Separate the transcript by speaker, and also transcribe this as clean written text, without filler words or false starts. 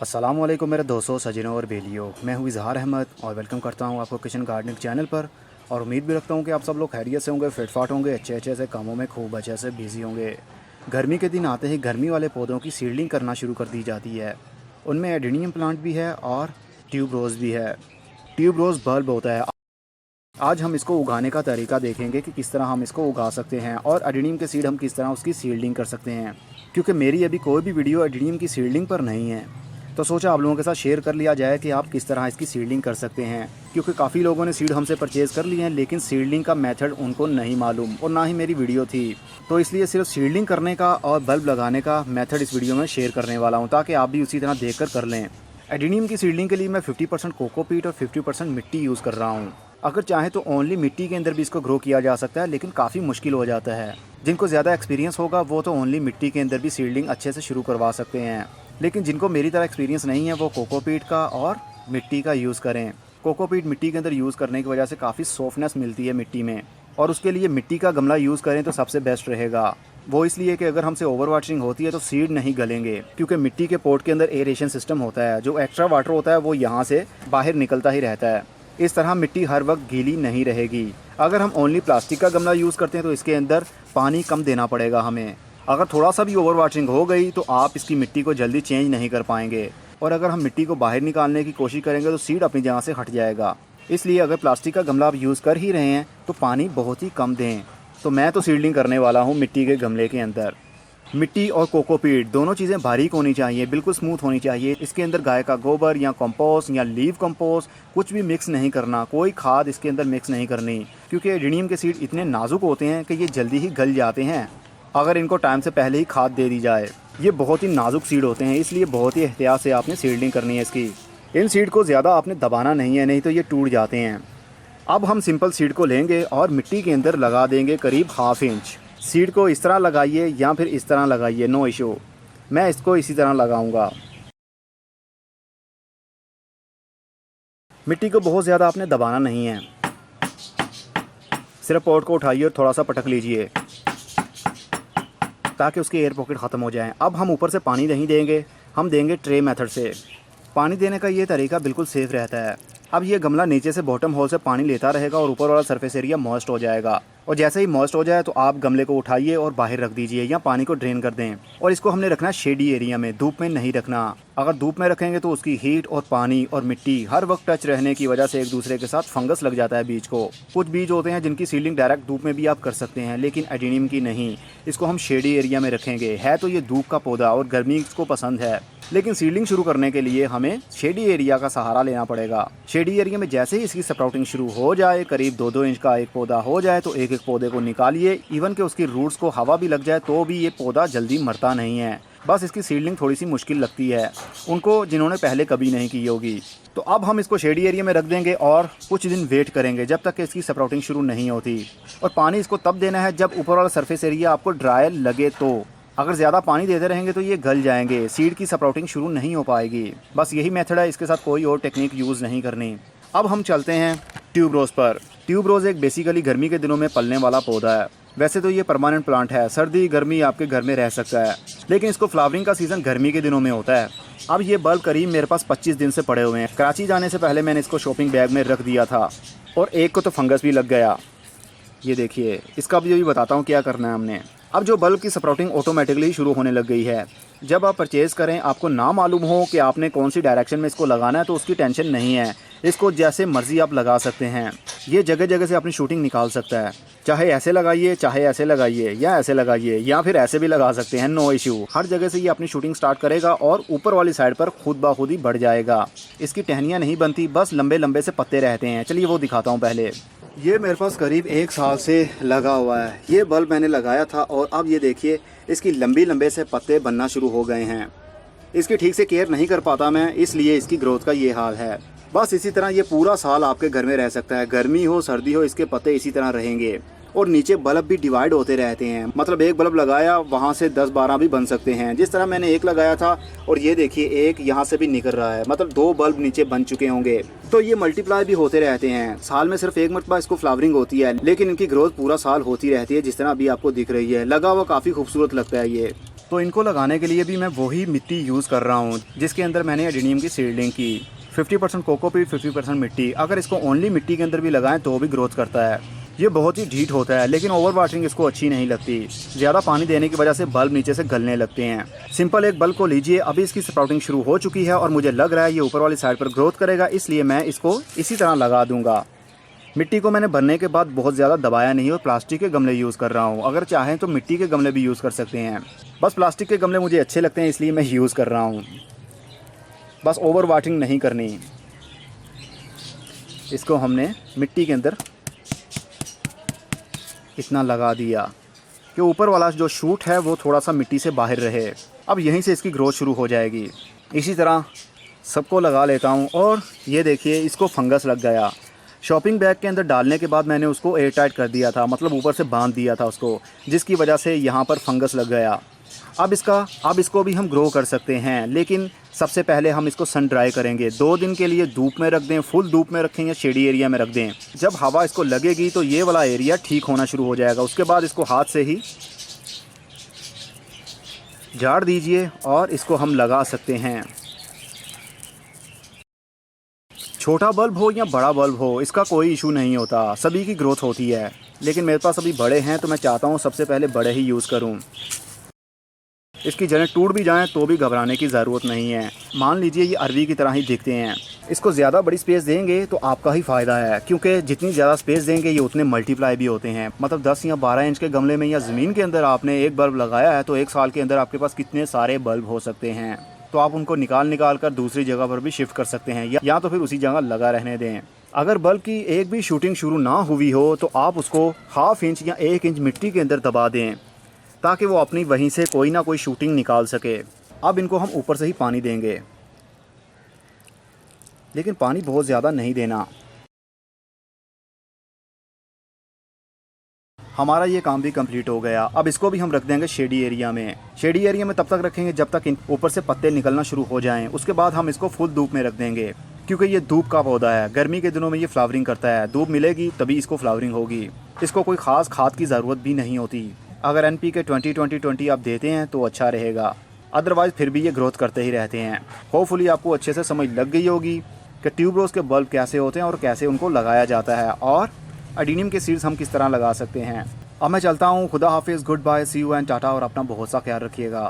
Speaker 1: अस्सलामुअलैकुम मेरे दोस्तों, सज्जनों और बेलियों। मैं हूँ इजहार अहमद और वेलकम करता हूँ आपको किचन गार्डनिंग चैनल पर। और उम्मीद भी रखता हूँ कि आप सब लोग खैरियत से होंगे, फिटफाट होंगे, अच्छे अच्छे से कामों में खूब अच्छे से बिजी होंगे। गर्मी के दिन आते ही गर्मी वाले पौधों की सीडलिंग करना शुरू कर दी जाती है। उनमें एडेनियम प्लांट भी है और ट्यूब रोज़ भी है। ट्यूब रोज़ बल्ब होता है। आज हम इसको उगाने का तरीका देखेंगे कि किस तरह हम इसको उगा सकते हैं और एडेनियम के सीड हम किस तरह उसकी सीडलिंग कर सकते हैं। क्योंकि मेरी अभी कोई भी वीडियो एडेनियम की सीडलिंग पर नहीं है, तो सोचा आप लोगों के साथ शेयर कर लिया जाए कि आप किस तरह इसकी सीडलिंग कर सकते हैं। क्योंकि काफ़ी लोगों ने सीड हमसे परचेज़ कर लिए हैं, लेकिन सीडलिंग का मेथड उनको नहीं मालूम और ना ही मेरी वीडियो थी। तो इसलिए सिर्फ सीडलिंग करने का और बल्ब लगाने का मेथड इस वीडियो में शेयर करने वाला हूँ, ताकि आप भी उसी तरह देख कर लें। एडेनियम की सीडलिंग के लिए मैं 50% कोकोपीट और 50% मिट्टी यूज़ कर रहा हूँ। अगर चाहे तो ओनली मिट्टी के अंदर भी इसको ग्रो किया जा सकता है, लेकिन काफ़ी मुश्किल हो जाता है। जिनको ज़्यादा एक्सपीरियंस होगा वो तो ओनली मिट्टी के अंदर भी सीडलिंग अच्छे से शुरू करवा सकते हैं, लेकिन जिनको मेरी तरह एक्सपीरियंस नहीं है वो कोकोपीट का और मिट्टी का यूज़ करें। कोकोपीट मिट्टी के अंदर यूज़ करने की वजह से काफ़ी सॉफ्टनेस मिलती है मिट्टी में, और उसके लिए मिट्टी का गमला यूज़ करें तो सबसे बेस्ट रहेगा। वो इसलिए कि अगर हमसे ओवर वाटरिंग होती है तो सीड नहीं गलेंगे, क्योंकि मिट्टी के पोट के अंदर एरेशन सिस्टम होता है। जो एक्स्ट्रा वाटर होता है वो यहाँ से बाहर निकलता ही रहता है। इस तरह मिट्टी हर वक्त गीली नहीं रहेगी। अगर हम ओनली प्लास्टिक का गमला यूज़ करते हैं तो इसके अंदर पानी कम देना पड़ेगा हमें। अगर थोड़ा सा भी ओवर वाटरिंग हो गई तो आप इसकी मिट्टी को जल्दी चेंज नहीं कर पाएंगे, और अगर हम मिट्टी को बाहर निकालने की कोशिश करेंगे तो सीड अपनी जगह से हट जाएगा। इसलिए अगर प्लास्टिक का गमला आप यूज़ कर ही रहे हैं तो पानी बहुत ही कम दें। तो मैं तो सीडलिंग करने वाला हूँ मिट्टी के गमले के अंदर। मिट्टी और कोकोपीट दोनों चीज़ें बारीक होनी चाहिए, बिल्कुल स्मूथ होनी चाहिए। इसके अंदर गाय का गोबर या कंपोस्ट या लीव कंपोस्ट कुछ भी मिक्स नहीं करना, कोई खाद इसके अंदर मिक्स नहीं करनी, क्योंकि एडेनियम के सीड इतने नाजुक होते हैं कि ये जल्दी ही गल जाते हैं अगर इनको टाइम से पहले ही खाद दे दी जाए। ये बहुत ही नाजुक सीड होते हैं, इसलिए बहुत ही एहतियात से आपने सीडलिंग करनी है इसकी। इन सीड को ज़्यादा आपने दबाना नहीं है, नहीं तो ये टूट जाते हैं। अब हम सिंपल सीड को लेंगे और मिट्टी के अंदर लगा देंगे करीब 1/2 इंच। सीड को इस तरह लगाइए या फिर इस तरह लगाइए, नो इशू। मैं इसको इसी तरह लगाऊंगा। मिट्टी को बहुत ज़्यादा आपने दबाना नहीं है, सिर्फ पॉट को उठाइए और थोड़ा सा पटक लीजिए ताकि उसके एयर पॉकेट ख़त्म हो जाएं। अब हम ऊपर से पानी नहीं देंगे, हम देंगे ट्रे मेथड से। पानी देने का ये तरीका बिल्कुल सेफ़ रहता है। अब ये गमला नीचे से बॉटम होल से पानी लेता रहेगा और ऊपर वाला सरफेस एरिया मॉइस्ट हो जाएगा, और जैसे ही मॉइस्ट हो जाए तो आप गमले को उठाइए और बाहर रख दीजिए या पानी को ड्रेन कर दें। और इसको हमने रखना शेडी एरिया में, धूप में नहीं रखना। अगर धूप में रखेंगे तो उसकी हीट और पानी और मिट्टी हर वक्त टच रहने की वजह से एक दूसरे के साथ फंगस लग जाता है बीज को। कुछ बीज होते हैं जिनकी सीडलिंग डायरेक्ट धूप में भी आप कर सकते हैं, लेकिन एडेनियम की नहीं। इसको हम शेडी एरिया में रखेंगे। है तो ये धूप का पौधा और गर्मी इसको पसंद है, लेकिन सीडलिंग शुरू करने के लिए हमें शेडी एरिया का सहारा लेना पड़ेगा। शेडी एरिया में जैसे ही इसकी स्प्राउटिंग शुरू हो जाए, करीब 2-2 इंच का एक पौधा हो जाए, तो एक एक पौधे को निकालिए। इवन कि उसकी रूट्स को हवा भी लग जाए तो भी ये पौधा जल्दी मरता नहीं है। बस इसकी सीडलिंग थोड़ी सी मुश्किल लगती है उनको जिन्होंने पहले कभी नहीं की होगी। तो अब हम इसको शेडी एरिया में रख देंगे और कुछ दिन वेट करेंगे जब तक कि इसकी स्प्राउटिंग शुरू नहीं होती। और पानी इसको तब देना है जब ऊपर वाला सरफेस एरिया आपको ड्राई लगे। तो अगर ज़्यादा पानी देते रहेंगे तो ये गल जाएंगे, सीड की स्प्राउटिंग शुरू नहीं हो पाएगी। बस यही मेथड है, इसके साथ कोई और टेक्निक यूज़ नहीं करनी। अब हम चलते हैं ट्यूब रोज़ पर। ट्यूब रोज़ एक बेसिकली गर्मी के दिनों में पलने वाला पौधा है। वैसे तो ये परमानेंट प्लांट है, सर्दी गर्मी आपके घर में रह सकता है, लेकिन इसको फ्लावरिंग का सीज़न गर्मी के दिनों में होता है। अब ये बल्ब करीब मेरे पास 25 दिन से पड़े हुए हैं। कराची जाने से पहले मैंने इसको शॉपिंग बैग में रख दिया था और एक को तो फंगस भी लग गया। ये देखिए, इसका भी बताता हूँ क्या करना है हमने। अब जो बल्ब की स्प्राउटिंग ऑटोमेटिकली शुरू होने लग गई है। जब आप परचेज़ करें, आपको ना मालूम हो कि आपने कौन सी डायरेक्शन में इसको लगाना है तो उसकी टेंशन नहीं है। इसको जैसे मर्ज़ी आप लगा सकते हैं। ये जगह जगह से अपनी शूटिंग निकाल सकता है। चाहे ऐसे लगाइए, चाहे ऐसे लगाइए, या ऐसे लगाइए, या फिर ऐसे भी लगा सकते हैं, नो इशू। हर जगह से ये अपनी शूटिंग स्टार्ट करेगा और ऊपर वाली साइड पर खुद ब खुद ही बढ़ जाएगा। इसकी टहनियाँ नहीं बनती, बस लंबे लंबे से पत्ते रहते हैं। चलिए वो दिखाता हूँ पहले। ये मेरे पास करीब 1 साल से लगा हुआ है। ये बल्ब मैंने लगाया था और अब ये देखिए इसकी लंबी लंबे से पत्ते बनना शुरू हो गए हैं। इसकी ठीक से केयर नहीं कर पाता मैं, इसलिए इसकी ग्रोथ का ये हाल है। बस इसी तरह ये पूरा साल आपके घर में रह सकता है। गर्मी हो सर्दी हो, इसके पत्ते इसी तरह रहेंगे। और नीचे बल्ब भी डिवाइड होते रहते हैं, मतलब एक बल्ब लगाया वहाँ से 10-12 भी बन सकते हैं। जिस तरह मैंने एक लगाया था और ये देखिए एक यहाँ से भी निकल रहा है, मतलब 2 बल्ब नीचे बन चुके होंगे। तो ये मल्टीप्लाई भी होते रहते हैं। साल में सिर्फ एक मरतबा इसको फ्लावरिंग होती है, लेकिन इनकी ग्रोथ पूरा साल होती रहती है, जिस तरह अभी आपको दिख रही है। लगा हुआ काफ़ी खूबसूरत लगता है ये। तो इनको लगाने के लिए भी मैं वही मिट्टी यूज़ कर रहा हूँ जिसके अंदर मैंने एडेनियम की सीडलिंग की। 50% कोकोपीट, 50% मिट्टी। अगर इसको ओनली मिट्टी के अंदर भी लगाएं तो भी ग्रोथ करता है। ये बहुत ही ढीठ होता है, लेकिन ओवर वाटरिंग इसको अच्छी नहीं लगती। ज़्यादा पानी देने की वजह से बल्ब नीचे से गलने लगते हैं। सिंपल एक बल्ब को लीजिए। अभी इसकी स्प्राउटिंग शुरू हो चुकी है और मुझे लग रहा है ये ऊपर वाली साइड पर ग्रोथ करेगा, इसलिए मैं इसको इसी तरह लगा दूंगा। मिट्टी को मैंने भरने के बाद बहुत ज़्यादा दबाया नहीं और प्लास्टिक के गमले यूज़ कर रहा हूँ। अगर चाहें तो मिट्टी के गमले भी यूज़ कर सकते हैं। बस प्लास्टिक के गमले मुझे अच्छे लगते हैं, इसलिए मैं यूज़ कर रहा हूँ। बस ओवर वाटरिंग नहीं करनी। इसको हमने मिट्टी के अंदर इतना लगा दिया कि ऊपर वाला जो शूट है वो थोड़ा सा मिट्टी से बाहर रहे। अब यहीं से इसकी ग्रोथ शुरू हो जाएगी। इसी तरह सबको लगा लेता हूँ। और ये देखिए, इसको फंगस लग गया। शॉपिंग बैग के अंदर डालने के बाद मैंने उसको एयर टाइट कर दिया था, मतलब ऊपर से बांध दिया था उसको, जिसकी वजह से यहाँ पर फंगस लग गया। अब इसको भी हम ग्रो कर सकते हैं, लेकिन सबसे पहले हम इसको सन ड्राई करेंगे। 2 दिन के लिए धूप में रख दें, फुल धूप में रखें या शेडी एरिया में रख दें। जब हवा इसको लगेगी तो ये वाला एरिया ठीक होना शुरू हो जाएगा। उसके बाद इसको हाथ से ही झाड़ दीजिए और इसको हम लगा सकते हैं। छोटा बल्ब हो या बड़ा बल्ब हो, इसका कोई इशू नहीं होता, सभी की ग्रोथ होती है। लेकिन मेरे पास अभी बड़े हैं तो मैं चाहता हूँ सबसे पहले बड़े ही यूज़ करूँ। इसकी जड़ें टूट भी जाएं तो भी घबराने की ज़रूरत नहीं है। मान लीजिए ये अरवी की तरह ही दिखते हैं। इसको ज़्यादा बड़ी स्पेस देंगे तो आपका ही फ़ायदा है, क्योंकि जितनी ज़्यादा स्पेस देंगे ये उतने मल्टीप्लाई भी होते हैं। मतलब 10 या 12 इंच के गमले में या ज़मीन के अंदर आपने एक बल्ब लगाया है तो 1 साल के अंदर आपके पास कितने सारे बल्ब हो सकते हैं। तो आप उनको निकाल कर दूसरी जगह पर भी शिफ्ट कर सकते हैं, या तो फिर उसी जगह लगा रहने दें। अगर बल्ब की एक भी शूटिंग शुरू ना हुई हो तो आप उसको 1/2 इंच या 1 इंच मिट्टी के अंदर दबा दें, ताकि वो अपनी वहीं से कोई ना कोई शूटिंग निकाल सके। अब इनको हम ऊपर से ही पानी देंगे, लेकिन पानी बहुत ज़्यादा नहीं देना। हमारा ये काम भी कंप्लीट हो गया। अब इसको भी हम रख देंगे शेडी एरिया में। शेडी एरिया में तब तक रखेंगे जब तक ऊपर से पत्ते निकलना शुरू हो जाएं। उसके बाद हम इसको फुल धूप में रख देंगे, क्योंकि ये धूप का पौधा है। गर्मी के दिनों में ये फ्लावरिंग करता है, धूप मिलेगी तभी इसको फ्लावरिंग होगी। इसको कोई ख़ास खाद की ज़रूरत भी नहीं होती। अगर NPK 20-20-20 आप देते हैं तो अच्छा रहेगा, अदरवाइज़ फिर भी ये ग्रोथ करते ही रहते हैं। होपफुली आपको अच्छे से समझ लग गई होगी कि ट्यूबरोज के बल्ब कैसे होते हैं और कैसे उनको लगाया जाता है, और एडेनियम के सीड्स हम किस तरह लगा सकते हैं। अब मैं चलता हूँ। खुदा हाफिज़, goodbye, see you and tata, और अपना बहुत सा ख्याल रखिएगा।